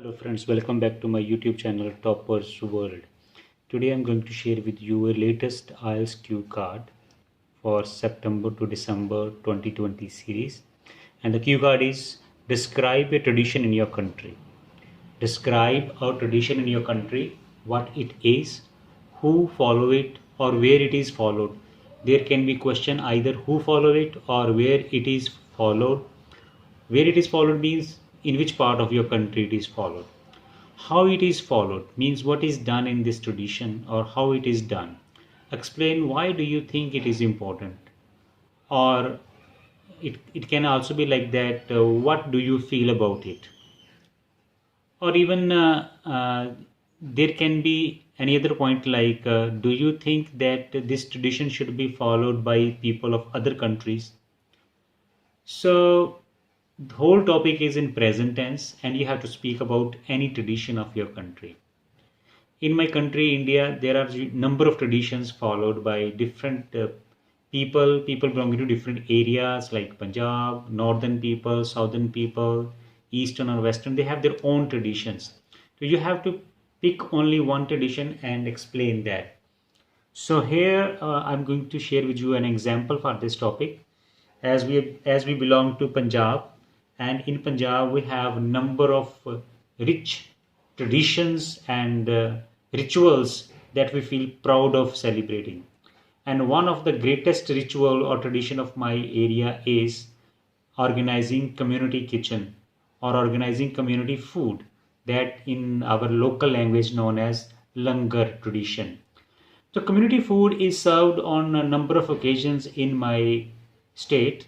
Hello friends, welcome back to my YouTube channel Toppers World. Today I'm going to share with you a latest IELTS cue card for September to December 2020 series. And the cue card is describe a tradition in your country. Describe a tradition in your country, what it is, who follow it or where it is followed. There can be question either who follow it or where it is followed. Where it is followed means in which part of your country it is followed. How it is followed means what is done in this tradition or how it is done. Explain why do you think it is important. Or it can also be like that, what do you feel about it. Or even there can be any other point like, do you think that this tradition should be followed by people of other countries. So the whole topic is in present tense and you have to speak about any tradition of your country. In my country, India, there are a number of traditions followed by different people belonging to different areas like Punjab, northern people, southern people, eastern or western. They have their own traditions. So you have to pick only one tradition and explain that. So here I'm going to share with you an example for this topic. As we belong to Punjab, and in Punjab we have a number of rich traditions and rituals that we feel proud of celebrating. And one of the greatest ritual or tradition of my area is organizing community kitchen or organizing community food, that in our local language known as langar tradition. So community food is served on a number of occasions in my state,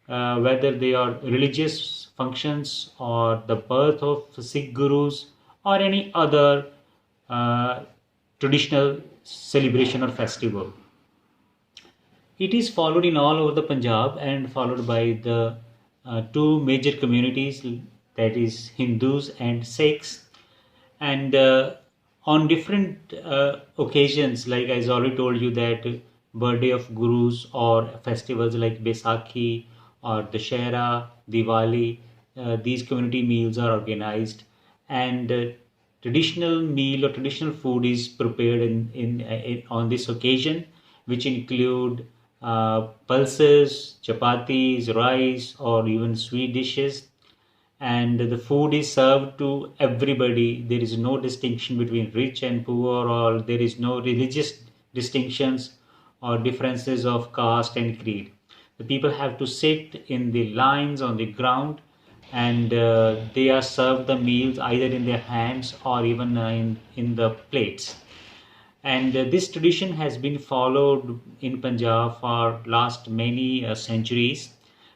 whether they are religious functions or the birth of Sikh gurus or any other uh, traditional celebration or festival. It is followed in all over the Punjab and followed by the two major communities, that is Hindus and Sikhs. And on different occasions, like I already told you that birthday of gurus or festivals like Baisakhi or Dashera, Diwali, these community meals are organized, and traditional meal or traditional food is prepared in on this occasion, which include pulses, chapatis, rice, or even sweet dishes. And the food is served to everybody. There is no distinction between rich and poor, or there is no religious distinctions or differences of caste and creed. The people have to sit in the lines on the ground, and they are served the meals either in their hands or even in the plates. And this tradition has been followed in Punjab for last many centuries.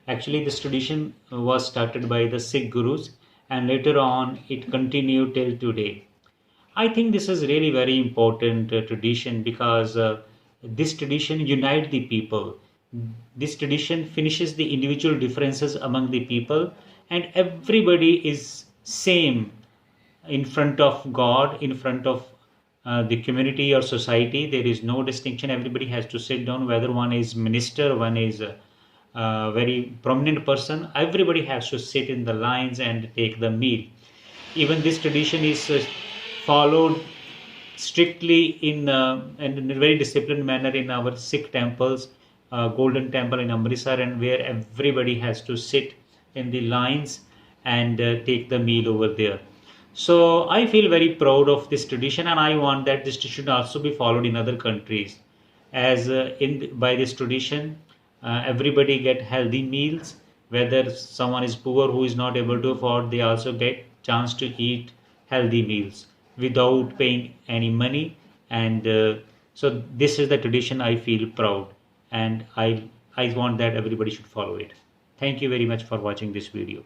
Actually, this tradition was started by the Sikh gurus, and later on it continued till today. I think this is really very important tradition because this tradition unites the people. This tradition finishes the individual differences among the people, and everybody is same in front of God, in front of the community or society. There is no distinction. Everybody has to sit down, whether one is minister, one is a very prominent person. Everybody has to sit in the lines and take the meal. Even this tradition is followed strictly and in a very disciplined manner in our Sikh temples, Golden Temple in Amritsar, and where everybody has to sit in the lines and take the meal over there. So I feel very proud of this tradition, and I want that this should also be followed in other countries. As in by this tradition, everybody get healthy meals. Whether someone is poor who is not able to afford, they also get chance to eat healthy meals without paying any money. And so this is the tradition I feel proud, and I want that everybody should follow it. Thank you very much for watching this video.